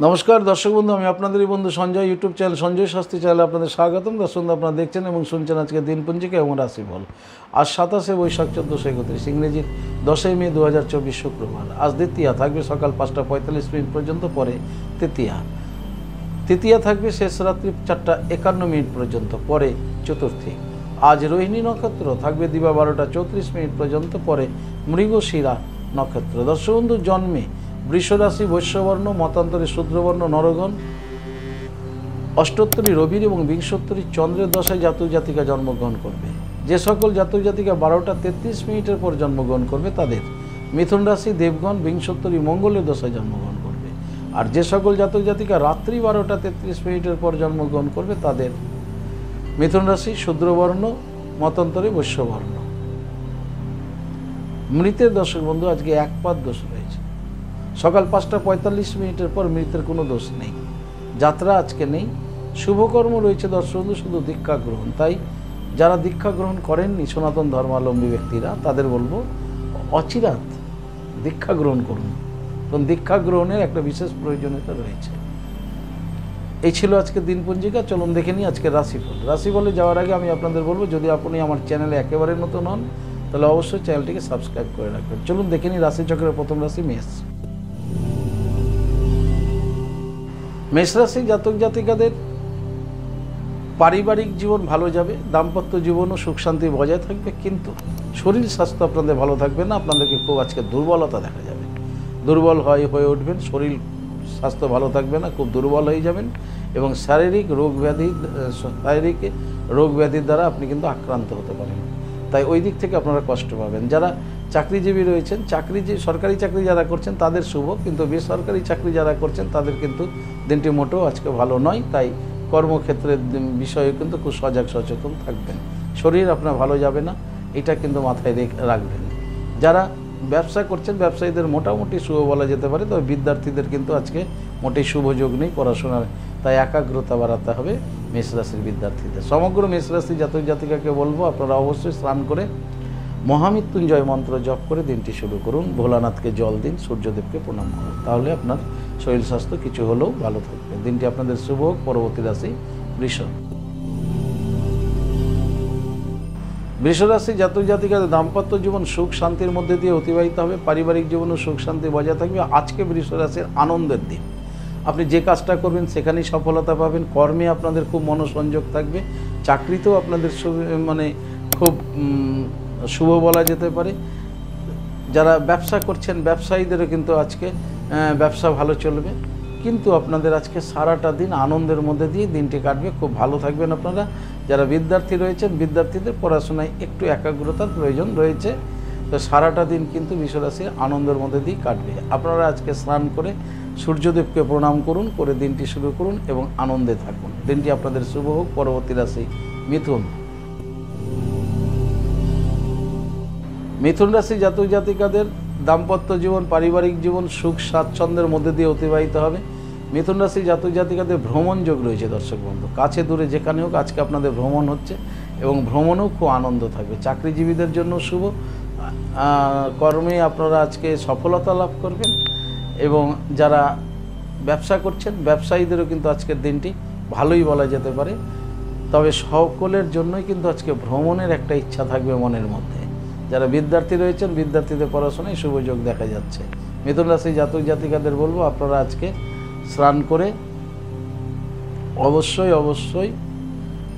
নমস্কার দর্শক বন্ধু, আমি আপনাদেরই বন্ধু সঞ্জয়। ইউটিউব চ্যানেল সঞ্জয় শাস্ত্রী চ্যানেলে আপনাদের স্বাগতম। দর্শক বন্ধু, আপনারা দেখছেন এবং শুনছেন আজকে দিনপঞ্জিকা এবং রাশিফল। আজ 27শে বৈশাখ 1431, ইংরেজির 10ই মে 2024 শুক্রবার। আজ দ্বিতীয়া থাকবে সকাল 5টা 45 মিনিট পর্যন্ত, পরে তৃতীয়া থাকবে শেষ রাত্রি 4টা 51 মিনিট পর্যন্ত, পরে চতুর্থী। আজ রোহিণী নক্ষত্র থাকবে দিবা 12টা 34 মিনিট পর্যন্ত, পরে মৃগশিরা নক্ষত্র। দর্শক বন্ধু, জন্মে বৃষ রাশি বৈশ্যবর্ণ, মতান্তরে শূদ্রবর্ণ নরগণ, অষ্টোত্তরী রবির এবং বিংশোত্তরী চন্দ্রের দশায় জাতক জাতিকা জন্মগ্রহণ করবে। যে সকল জাতক জাতিকা 12টা 33 মিনিটের পর জন্মগ্রহণ করবে তাদের মিথুন রাশি দেবগণ বিংশোত্তরী মঙ্গলের দশায় জন্মগ্রহণ করবে। আর যে সকল জাতক জাতিকা রাত্রি 12টা 33 মিনিটের পর জন্মগ্রহণ করবে তাদের মিথুন রাশি শূদ্রবর্ণ, মতান্তরে বৈশ্যবর্ণ। মৃতের দর্শক বন্ধু আজকে একপাত দোষ রয়েছে। সকাল 5টা 45 মিনিটের পর মৃতের কোনো দোষ নেই, যাত্রা আজকে নেই, শুভকর্ম রয়েছে দর্শক বন্ধু, শুধু দীক্ষা গ্রহণ। তাই যারা দীক্ষা গ্রহণ করেননি সনাতন ধর্মাবলম্বী ব্যক্তিরা, তাদের বলবো অচিরাত দীক্ষা গ্রহণ করুন, কারণ দীক্ষা গ্রহণের একটা বিশেষ প্রয়োজনীয়তা রয়েছে। এই ছিল আজকে দিনপঞ্জিকা। চলুন দেখে নিই আজকে রাশিফল। রাশিফলে যাওয়ার আগে আমি আপনাদের বলবো, যদি আপনি আমার চ্যানেলে একেবারে নতুন হন তাহলে অবশ্যই চ্যানেলটিকে সাবস্ক্রাইব করে রাখবেন। চলুন দেখে নিই রাশিচক্রের প্রথম রাশি মেষ। মেষ রাশি জাতক জাতিকাদের পারিবারিক জীবন ভালো যাবে, দাম্পত্য জীবনও সুখ শান্তি বজায় থাকবে, কিন্তু শরীর স্বাস্থ্য আপনাদের ভালো থাকবে না। আপনাদেরকে খুব আজকে দুর্বলতা দেখা যাবে, দুর্বল হয়ে উঠবেন, শরীর স্বাস্থ্য ভালো থাকবে না, খুব দুর্বল হয়ে যাবেন এবং শারীরিক রোগ ব্যাধির দ্বারা আপনি কিন্তু আক্রান্ত হতে পারেন। তাই ওই দিক থেকে আপনারা কষ্ট পাবেন। যারা চাকরিজীবী রয়েছেন, সরকারি চাকরি যারা করছেন তাদের শুভ, কিন্তু বেসরকারি চাকরি যারা করছেন তাদের কিন্তু দিনটি মোটেও আজকে ভালো নয়। তাই কর্মক্ষেত্রের বিষয়ে কিন্তু খুব সজাগ সচেতন থাকবেন। শরীর আপনার ভালো যাবে না, এটা কিন্তু মাথায় রাখবেন। যারা ব্যবসা করছেন, ব্যবসায়ীদের মোটামুটি শুভ বলা যেতে পারে, তবে বিদ্যার্থীদের কিন্তু আজকে মোটেই শুভ যোগ নেই পড়াশোনার। তাই একাগ্রতা বাড়াতে হবে মেষ রাশির বিদ্যার্থীদের। সমগ্র মেষ রাশি জাতক জাতিকাকে বলবো, আপনারা অবশ্যই স্নান করে মহামৃত্যুঞ্জয় মন্ত্র জপ করে দিনটি শুরু করুন। ভোলানাথকে জল দিন, সূর্যদেবকে প্রণাম করুন, তাহলে আপনার শরীর স্বাস্থ্য কিছু হলেও ভালো থাকবে। দিনটি আপনাদের শুভ হোক। পরবর্তী রাশি বৃষ। বৃষ রাশি জাতক জাতিকাদের দাম্পত্য জীবন সুখ শান্তির মধ্যে দিয়ে অতিবাহিত হবে, পারিবারিক জীবনও সুখ শান্তি বজায় থাকবে। আজকে বৃষ রাশির আনন্দের দিন। আপনি যে কাজটা করবেন সেখানেই সফলতা পাবেন। কর্মে আপনাদের খুব মনোসংযোগ থাকবে, চাকরিতেও আপনাদের খুব শুভ বলা যেতে পারে। যারা ব্যবসা করছেন ব্যবসায়ীদেরও কিন্তু আজকে ব্যবসা ভালো চলবে, কিন্তু আপনাদের আজকে সারাটা দিন আনন্দের মধ্যে দিয়ে দিনটি কাটবে, খুব ভালো থাকবেন আপনারা। যারা বিদ্যার্থী রয়েছেন, বিদ্যার্থীদের পড়াশোনায় একটু একাগ্রতার প্রয়োজন রয়েছে, তো সারাটা দিন কিন্তু বৃষ রাশির আনন্দের মধ্যে দিয়ে কাটবে। আপনারা আজকে স্নান করে সূর্যদেবকে প্রণাম করুন, করে দিনটি শুরু করুন এবং আনন্দে থাকুন। দিনটি আপনাদের শুভ হোক। পরবর্তী রাশি মিথুন। মিথুন রাশি জাতক জাতিকাদের দাম্পত্য জীবন, পারিবারিক জীবন সুখ স্বাচ্ছন্দ্যের মধ্যে দিয়ে অতিবাহিত হবে। মিথুন রাশি জাতক জাতিকাদের ভ্রমণ যোগ রয়েছে দর্শক বন্ধু, কাছে দূরে যেখানে হোক আজকে আপনাদের ভ্রমণ হচ্ছে এবং ভ্রমণেও খুব আনন্দ থাকবে। চাকরিজীবীদের জন্য শুভ, কর্মে আপনারা আজকে সফলতা লাভ করবেন এবং যারা ব্যবসা করছেন ব্যবসায়ীদেরও কিন্তু আজকের দিনটি ভালোই বলা যেতে পারে। তবে সকলের জন্যই কিন্তু আজকে ভ্রমণের একটা ইচ্ছা থাকবে মনের মধ্যে। যারা বিদ্যার্থী রয়েছেন বিদ্যার্থীদের পড়াশোনায় শুভ যোগ দেখা যাচ্ছে। মিথুন রাশি জাতক জাতিকাদের বলবো, আপনারা আজকে স্নান করে অবশ্যই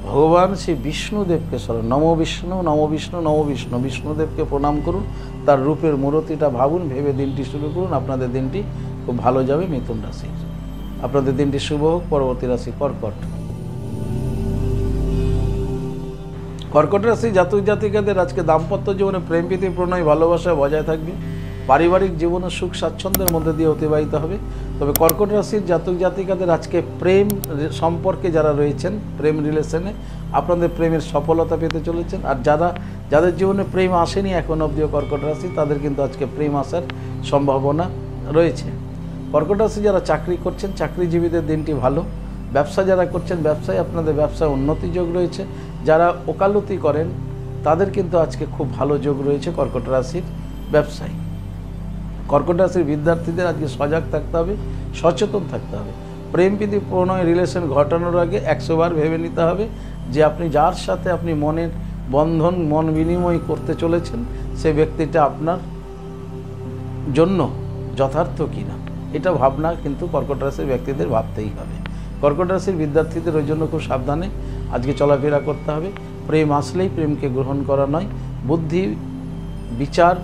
ভগবান শ্রী বিষ্ণুদেবকে স্মরণ, নম বিষ্ণু নম বিষ্ণু নম বিষ্ণু, বিষ্ণুদেবকে প্রণাম করুন, তার রূপের মূর্তিটা ভাবুন, ভেবে দিনটি শুরু করুন। আপনাদের দিনটি খুব ভালো যাবে মিথুন রাশির। আপনাদের দিনটি শুভ হোক। পরবর্তী রাশি কর্কট। কর্কট রাশি জাতক জাতিকাদের আজকে দাম্পত্য জীবনে প্রেম প্রীতি প্রণয় ভালোবাসা বজায় থাকবে, পারিবারিক জীবনে সুখ স্বাচ্ছন্দ্যের মধ্যে দিয়ে অতিবাহিত হবে। তবে কর্কট রাশির জাতক জাতিকাদের আজকে প্রেম সম্পর্কে যারা রয়েছেন, প্রেম রিলেশনে আপনাদের প্রেমের সফলতা পেতে চলেছেন। আর যাদের জীবনে প্রেম আসেনি এখন অবধিও কর্কট রাশি, তাদের কিন্তু আজকে প্রেম আসার সম্ভাবনা রয়েছে। কর্কট রাশি যারা চাকরি করছেন চাকরিজীবীদের দিনটি ভালো। ব্যবসা যারা করছেন ব্যবসায় আপনাদের ব্যবসায় উন্নতি যোগ রয়েছে। যারা ওকালতি করেন তাদের কিন্তু আজকে খুব ভালো যোগ রয়েছে কর্কট রাশির ব্যবসায়ী। কর্কট রাশির বিদ্যার্থীদের আজকে সজাগ থাকতে হবে, সচেতন থাকতে হবে। প্রেম প্রীতি প্রণয় রিলেশন ঘটানোর আগে 100 বার ভেবে নিতে হবে যে আপনি যার সাথে আপনি মনের বন্ধন মন বিনিময় করতে চলেছেন সে ব্যক্তিটা আপনার জন্য যথার্থ কিনা, এটা ভাবনা কিন্তু কর্কট রাশির ব্যক্তিদের ভাবতেই হবে। কর্কট রাশির বিদ্যার্থীদের ওই জন্য খুব সাবধানে আজকে চলাফেরা করতে হবে। প্রেম আসলেই প্রেমকে গ্রহণ করা নয়, বুদ্ধি বিচার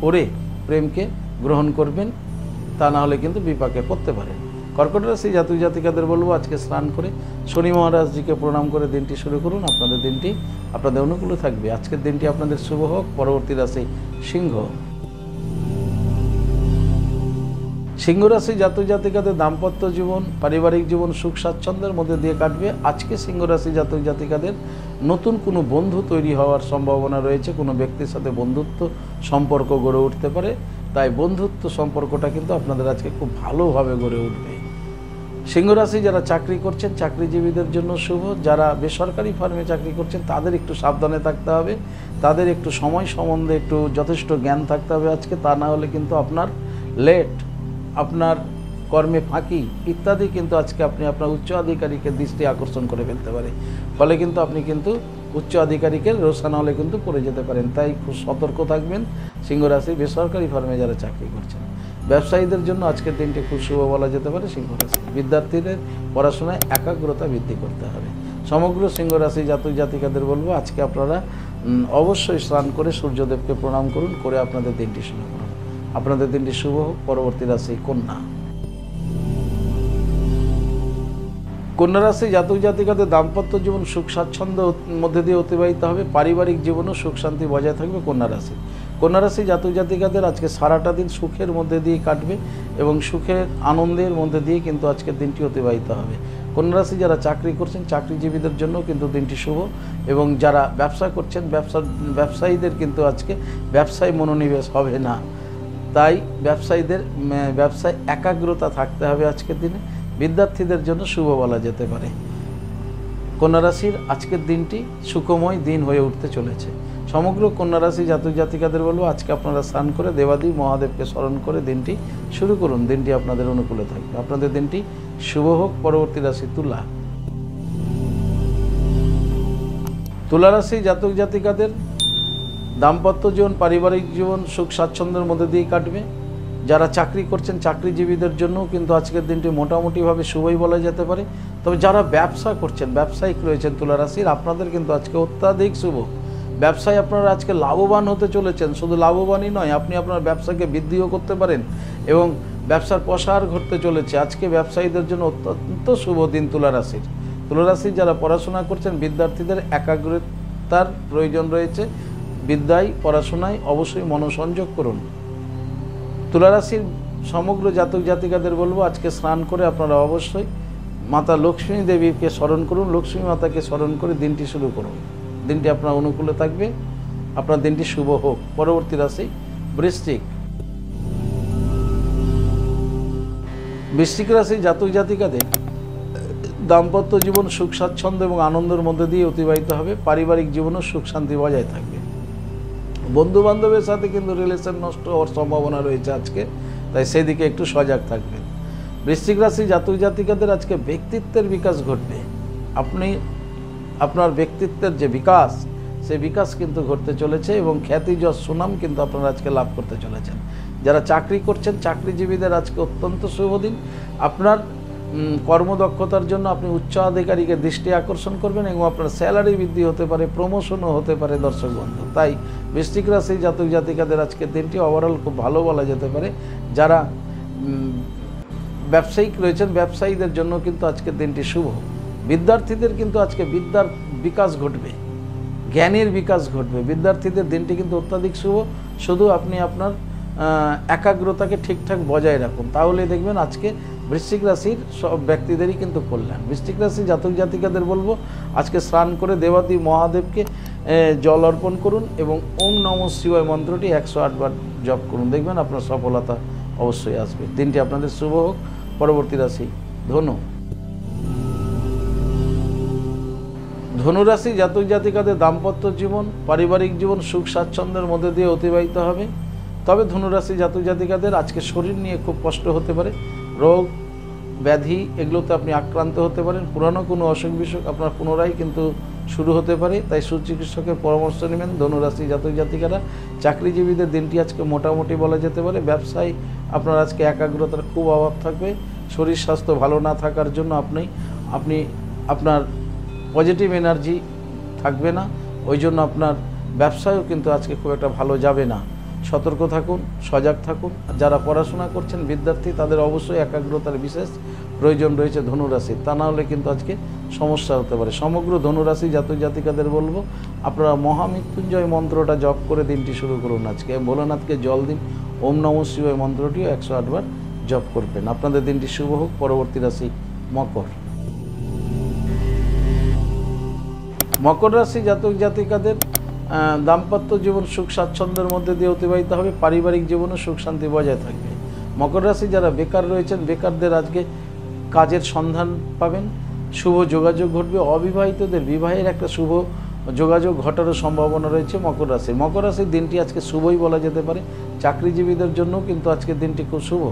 করে প্রেমকে গ্রহণ করবেন, তা না হলে কিন্তু বিপাকে পড়তে পারেন। কর্কট রাশি জাতক জাতিকাদের বলবো আজকে স্নান করে শনি মহারাজজিকে প্রণাম করে দিনটি শুরু করুন। আপনাদের দিনটি আপনাদের অনুকূলে থাকবে। আজকের দিনটি আপনাদের শুভ হোক। পরবর্তী রাশি সিংহ। সিংহ রাশি জাতক জাতিকাদের দাম্পত্য জীবন পারিবারিক জীবন সুখ স্বাচ্ছন্দ্যের মধ্যে দিয়ে কাটবে। আজকে সিংহ রাশি জাতক জাতিকাদের নতুন কোনো বন্ধু তৈরি হওয়ার সম্ভাবনা রয়েছে, কোনো ব্যক্তির সাথে বন্ধুত্ব সম্পর্ক গড়ে উঠতে পারে। তাই বন্ধুত্ব সম্পর্কটা কিন্তু আপনাদের আজকে খুব ভালোভাবে গড়ে উঠবে। সিংহ রাশি যারা চাকরি করছেন চাকরিজীবীদের জন্য শুভ, যারা বেসরকারি ফার্মে চাকরি করছেন তাদের একটু সাবধানে থাকতে হবে, তাদের একটু সময় সম্বন্ধে একটু যথেষ্ট জ্ঞান থাকতে হবে আজকে, তা না হলে কিন্তু আপনার লেট, আপনার কর্মে ফাঁকি ইত্যাদি কিন্তু আজকে আপনি আপনার উচ্চ আধিকারিকের দৃষ্টি আকর্ষণ করে ফেলতে পারে। ফলে কিন্তু আপনি কিন্তু উচ্চ আধিকারিকের রোষানা হলে কিন্তু পড়ে যেতে পারেন। তাই খুব সতর্ক থাকবেন সিংহ রাশি বেসরকারি ফার্মে যারা চাকরি করছেন। ব্যবসায়ীদের জন্য আজকের দিনটি খুব শুভ বলা যেতে পারে। সিংহ রাশি বিদ্যার্থীদের পড়াশোনায় একাগ্রতা বৃদ্ধি করতে হবে। সমগ্র সিংহ রাশি জাতক জাতিকাদের বলবো আজকে আপনারা অবশ্যই স্নান করে সূর্যদেবকে প্রণাম করুন, করে আপনাদের দিনটি শুরু করুন। আপনাদের দিনটি শুভ হোক। পরবর্তী রাশি কন্যা। কন্যা রাশি জাতক জাতিকাদের দাম্পত্য জীবন সুখ স্বাচ্ছন্দ্যের মধ্যে দিয়ে অতিবাহিত হবে। পারিবারিক জীবনও সুখ শান্তি বজায় থাকবে কন্যা রাশি। কন্যা রাশি জাতক জাতিকাদের আজকে সারাটা দিন সুখের মধ্যে দিয়ে কাটবে এবং সুখের আনন্দের মধ্যে দিয়ে কিন্তু আজকের দিনটি অতিবাহিত হবে। কন্যা রাশি যারা চাকরি করছেন চাকরিজীবীদের জন্য কিন্তু দিনটি শুভ, এবং যারা ব্যবসা করছেন ব্যবসায়ীদের কিন্তু আজকে ব্যবসায় মনোনিবেশ হবে না। তাই ব্যবসায়ীদের ব্যবসায় একাগ্রতা থাকতে হবে আজকের দিনে। বিদ্যার্থীদের জন্য শুভ বলা যেতে পারে। কন্যা রাশির আজকের দিনটি সুখময় দিন হয়ে উঠতে চলেছে। সমগ্র কন্যা রাশি জাতক জাতিকাদের বলবো আজকে আপনারা স্নান করে দেবাদি মহাদেবকে স্মরণ করে দিনটি শুরু করুন। দিনটি আপনাদের অনুকূলে থাকবে। আপনাদের দিনটি শুভ হোক। পরবর্তী রাশি তুলা। তুলা রাশি জাতক জাতিকাদের দাম্পত্য জীবন পারিবারিক জীবন সুখ স্বাচ্ছন্দ্যের মধ্যে দিয়ে কাটবে। যারা চাকরি করছেন চাকরিজীবীদের জন্য কিন্তু আজকের দিনটি মোটামুটিভাবে শুভই বলা যেতে পারে। তবে যারা ব্যবসা করছেন ব্যবসায়িক রয়েছেন তুলা রাশির, আপনাদের কিন্তু আজকে অত্যাধিক শুভ। ব্যবসায় আপনারা আজকে লাভবান হতে চলেছেন। শুধু লাভবানই নয়, আপনি আপনার ব্যবসাকে বৃদ্ধিও করতে পারেন এবং ব্যবসার প্রসার ঘটতে চলেছে। আজকে ব্যবসায়ীদের জন্য অত্যন্ত শুভ দিন তুলা রাশির। তুলা রাশির যারা পড়াশোনা করছেন বিদ্যার্থীদের একাগ্রতার প্রয়োজন রয়েছে। বিদ্যায় পড়াশোনায় অবশ্যই মনোসংযোগ করুন। তুলা রাশির সমগ্র জাতক জাতিকাদের বলবো আজকে স্নান করে আপনারা অবশ্যই মাতা লক্ষ্মী দেবীকে স্মরণ করুন। লক্ষ্মী মাতাকে স্মরণ করে দিনটি শুরু করুন। দিনটি আপনার অনুকূলে থাকবে। আপনার দিনটি শুভ হোক। পরবর্তী রাশি বৃশ্চিক। বৃশ্চিক রাশি জাতক জাতিকাদের দাম্পত্য জীবন সুখ স্বাচ্ছন্দ্য এবং আনন্দের মধ্যে দিয়ে অতিবাহিত হবে। পারিবারিক জীবনও সুখ শান্তি বজায় থাকবে। বন্ধু বান্ধবের সাথে কিন্তু রিলেশন নষ্ট হওয়ার সম্ভাবনা রয়েছে আজকে, তাই সেদিকে একটু সজাগ থাকবেন। বৃশ্চিক রাশি জাতক জাতিকাদের আজকে ব্যক্তিত্বের বিকাশ ঘটবে। আপনি আপনার ব্যক্তিত্বের যে বিকাশ সেই বিকাশ কিন্তু ঘটতে চলেছে এবং খ্যাতি যশ সুনাম কিন্তু আপনারা আজকে লাভ করতে চলেছেন। যারা চাকরি করছেন চাকরিজীবীদের আজকে অত্যন্ত শুভ দিন। আপনার কর্মদক্ষতার জন্য আপনি উচ্চ আধিকারিকের দৃষ্টি আকর্ষণ করবেন এবং আপনার স্যালারি বৃদ্ধি হতে পারে, প্রমোশনও হতে পারে দর্শক বন্ধু। তাই বৃশ্চিক রাশি জাতক জাতিকাদের আজকের দিনটি ওভারঅল খুব ভালো বলা যেতে পারে। যারা ব্যবসায়িক রয়েছেন ব্যবসায়ীদের জন্য কিন্তু আজকের দিনটি শুভ। বিদ্যার্থীদের কিন্তু আজকে বিদ্যার বিকাশ ঘটবে, জ্ঞানের বিকাশ ঘটবে। বিদ্যার্থীদের দিনটি কিন্তু অত্যাধিক শুভ। শুধু আপনি আপনার একাগ্রতাকে ঠিকঠাক বজায় রাখুন, তাহলে দেখবেন আজকে বৃশ্চিক রাশির সব ব্যক্তিদেরই কিন্তু কল্যাণ। বৃশ্চিক রাশি জাতক জাতিকাদের বলবো আজকে স্নান করে দেবাদি মহাদেবকে জল অর্পণ করুন এবং ওম নমঃ শিবায় মন্ত্রটি 108 বার জপ করুন। দেখবেন আপনার সফলতা অবশ্যই আসবে। দিনটি আপনাদের শুভ হোক। পরবর্তী রাশি ধনু। ধনুরাশি জাতক জাতিকাদের দাম্পত্য জীবন পারিবারিক জীবন সুখ স্বাচ্ছন্দ্যের মধ্যে দিয়ে অতিবাহিত হবে। তবে ধনুরাশি জাতক জাতিকাদের আজকে শরীর নিয়ে খুব কষ্ট হতে পারে, রোগ ব্যাধি এগুলোতে আপনি আক্রান্ত হতে পারেন, পুরানো কোনো অসুখ বিসুখ আপনার পুনরায় কিন্তু শুরু হতে পারে। তাই সুচিকিৎসকের পরামর্শ নেবেন ধনুরাশি জাতক জাতিকারা। চাকরিজীবীদের দিনটি আজকে মোটামুটি বলা যেতে পারে। ব্যবসায় আপনার আজকে একাগ্রতার খুব অভাব থাকবে। শরীর স্বাস্থ্য ভালো না থাকার জন্য আপনি আপনার পজিটিভ এনার্জি থাকবে না, ওই জন্য আপনার ব্যবসায়ও কিন্তু আজকে খুব একটা ভালো যাবে না। সতর্ক থাকুন, সজাগ থাকুন। যারা পড়াশোনা করছেন বিদ্যার্থী, তাদের অবশ্যই একাগ্রতার বিশেষ প্রয়োজন রয়েছে ধনুরাশি, তা না হলে কিন্তু আজকে সমস্যা হতে পারে। সমগ্র ধনুরাশি জাতক জাতিকাদের বলবো আপনারা মহামৃত্যুঞ্জয় মন্ত্রটা জপ করে দিনটি শুরু করুন। আজকে ভোলানাথকে জল দিন, ওম নমঃ শিবায় মন্ত্রটিও 108 বার জপ করবেন। আপনাদের দিনটি শুভ হোক। পরবর্তী রাশি মকর। মকর রাশি জাতক জাতিকাদের দাম্পত্য জীবন সুখ স্বাচ্ছন্দ্যের মধ্যে দিয়ে অতিবাহিত হবে। পারিবারিক জীবনে সুখ শান্তি বজায় থাকবে। মকর রাশি যারা বেকার রয়েছেন, বেকারদের আজকে কাজের সন্ধান পাবেন, শুভ যোগাযোগ ঘটবে। অবিবাহিতদের বিবাহের একটা শুভ যোগাযোগ ঘটারও সম্ভাবনা রয়েছে মকর রাশি। মকর রাশির দিনটি আজকে শুভই বলা যেতে পারে। চাকরিজীবীদের জন্য কিন্তু আজকের দিনটি খুব শুভ।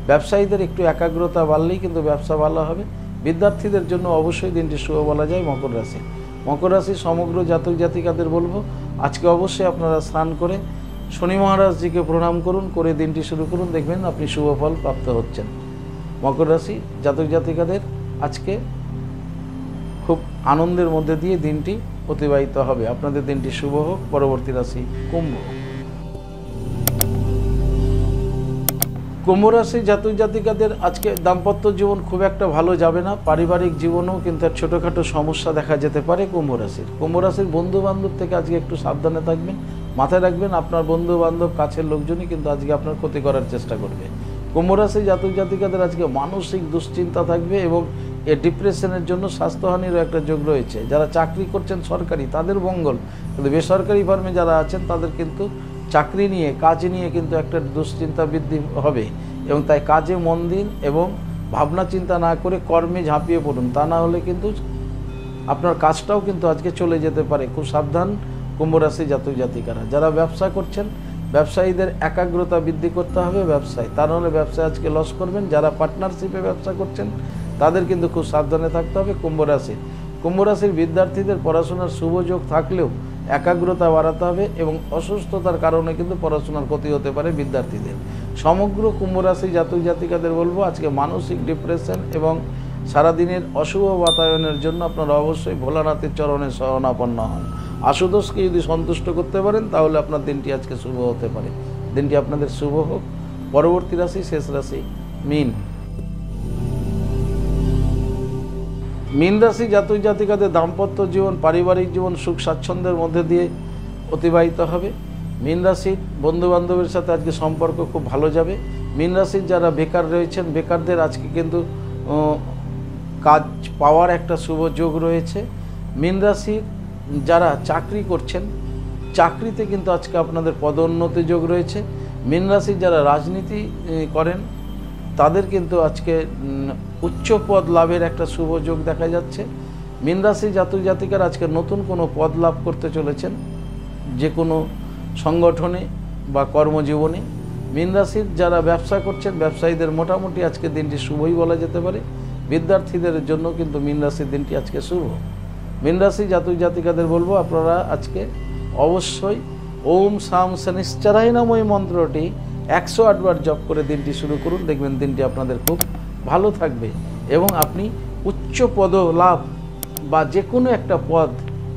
ব্যবসায়ীদের একটু একাগ্রতা বাড়লেই কিন্তু ব্যবসা ভালো হবে। বিদ্যার্থীদের জন্য অবশ্যই দিনটি শুভ বলা যায় মকর রাশি। মকর রাশির সমগ্র জাতক জাতিকাদের বলবো আজকে অবশ্যই আপনারা স্নান করে শনি মহারাজজিকে প্রণাম করুন, করে দিনটি শুরু করুন, দেখবেন আপনি শুভ ফল প্রাপ্ত হচ্ছেন। মকর রাশি জাতক জাতিকাদের আজকে খুব আনন্দের মধ্যে দিয়ে দিনটি অতিবাহিত হবে। আপনাদের দিনটি শুভ হোক। পরবর্তী রাশি কুম্ভ। কুম্ভ রাশি জাতক জাতিকাদের আজকে দাম্পত্য জীবন খুব একটা ভালো যাবে না। পারিবারিক জীবনেও কিন্তু ছোটোখাটো সমস্যা দেখা যেতে পারে কুম্ভ রাশির। কুম্ভ রাশির বন্ধু বান্ধব থেকে আজকে একটু সাবধানে থাকবেন। মাথায় রাখবেন আপনার বন্ধু বান্ধব কাছের লোকজনই কিন্তু আজকে আপনার ক্ষতি করার চেষ্টা করবে। কুম্ভ রাশি জাতক জাতিকাদের আজকে মানসিক দুশ্চিন্তা থাকবে এবং এই ডিপ্রেশনের জন্য স্বাস্থ্যহানিরও একটা যোগ রয়েছে। যারা চাকরি করছেন সরকারি, তাদের মঙ্গল, কিন্তু বেসরকারি ফার্মে যারা আছেন তাদের কিন্তু চাকরি নিয়ে, কাজ নিয়ে কিন্তু একটা দুশ্চিন্তা বৃদ্ধি হবে এবং তাই কাজে মন দিন এবং ভাবনা চিন্তা না করে কর্মে ঝাঁপিয়ে পড়ুন, তা না হলে কিন্তু আপনার কাজটাও কিন্তু আজকে চলে যেতে পারে। খুব সাবধান কুম্ভ রাশি জাতক জাতিকারা। যারা ব্যবসা করছেন, ব্যবসায়ীদের একাগ্রতা বৃদ্ধি করতে হবে ব্যবসায়, তা নাহলে ব্যবসায় আজকে লস করবেন। যারা পার্টনারশিপে ব্যবসা করছেন তাদের কিন্তু খুব সাবধানে থাকতে হবে কুম্ভ রাশির। কুম্ভ রাশির বিদ্যার্থীদের পড়াশোনার শুভযোগ থাকলেও একাগ্রতা বাড়াতে হবে এবং অসুস্থতার কারণে কিন্তু পড়াশোনার ক্ষতি হতে পারে বিদ্যার্থীদের। সমগ্র কুম্ভ রাশি জাতক জাতিকাদের বলবো আজকে মানসিক ডিপ্রেশন এবং সারাদিনের অশুভ বাতায়নের জন্য আপনারা অবশ্যই ভোলানাথের চরণে শরণাপন্ন হন। আশুতোষকে যদি সন্তুষ্ট করতে পারেন তাহলে আপনার দিনটি আজকে শুভ হতে পারে। দিনটি আপনাদের শুভ হোক। পরবর্তী রাশি শেষ রাশি মীন। মীন রাশি জাতক জাতিকাদের দাম্পত্য জীবন, পারিবারিক জীবন সুখ স্বাচ্ছন্দ্যের মধ্যে দিয়ে অতিবাহিত হবে। মীন রাশির বন্ধুবান্ধবের সাথে আজকে সম্পর্ক খুব ভালো যাবে। মীন রাশির যারা বেকার রয়েছেন, বেকারদের আজকে কিন্তু কাজ পাওয়ার একটা শুভ যোগ রয়েছে। মীন রাশির যারা চাকরি করছেন, চাকরিতে কিন্তু আজকে আপনাদের পদোন্নতি যোগ রয়েছে। মীন রাশির যারা রাজনীতি করেন তাদের কিন্তু আজকে উচ্চ পদ লাভের একটা শুভ যোগ দেখা যাচ্ছে। মীন রাশি জাতক জাতিকার আজকে নতুন কোনো পদ লাভ করতে চলেছেন যে কোনো সংগঠনে বা কর্মজীবনে। মীন রাশির যারা ব্যবসা করছেন, ব্যবসায়ীদের মোটামুটি আজকে দিনটি শুভই বলা যেতে পারে। বিদ্যার্থীদের জন্য কিন্তু মীন রাশির দিনটি আজকে শুভ। মীন রাশি জাতক জাতিকাদের বলবো আপনারা আজকে অবশ্যই ওম সাম শনিশ্চরায় নমঃ মন্ত্রটি 108 বার জপ করে দিনটি শুরু করুন, দেখবেন দিনটি আপনাদের খুব ভালো থাকবে এবং আপনি উচ্চ পদ লাভ বা যে কোনো একটা পদ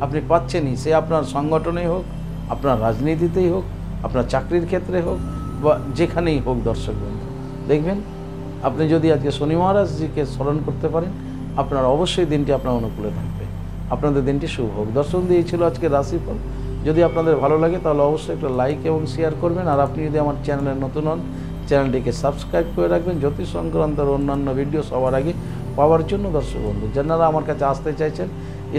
আপনি পাচ্ছেনই, সে আপনার সংগঠনেই হোক, আপনার রাজনীতিতেই হোক, আপনার চাকরির ক্ষেত্রে হোক বা যেখানেই হোক। দর্শক বন্ধু, দেখবেন আপনি যদি আজকে শনি মহারাজজিকে স্মরণ করতে পারেন আপনার অবশ্যই দিনটি আপনার অনুকূলে থাকবে। আপনাদের দিনটি শুভ হোক। দর্শক দিয়ে ছিল আজকে রাশিফল। যদি আপনাদের ভালো লাগে তাহলে অবশ্যই একটা লাইক এবং শেয়ার করবেন। আর আপনি যদি আমার চ্যানেলে নতুন হন, চ্যানেলটিকে সাবস্ক্রাইব করে রাখবেন জ্যোতিষ সংক্রান্ত অন্যান্য ভিডিও সবার আগে পাওয়ার জন্য। দর্শক বন্ধু, যারা আমার কাছে আসতে চাইছেন,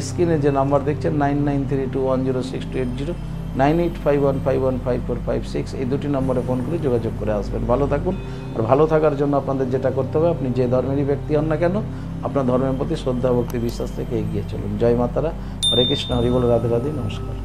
স্ক্রিনে যে নাম্বার দেখছেন 9932106280, 9851515456, এই দুটি নম্বরে ফোন করে যোগাযোগ করে আসবেন। ভালো থাকুন। আর ভালো থাকার জন্য আপনাদের যেটা করতে হবে, আপনি যে ধর্মেরই ব্যক্তি হন না কেন, আপনার ধর্মের প্রতি শ্রদ্ধা ভক্তি বিশ্বাস থেকে এগিয়ে চলুন। জয় মাতারা, হরে কৃষ্ণ, হরি বল, রাধে রাধে, নমস্কার।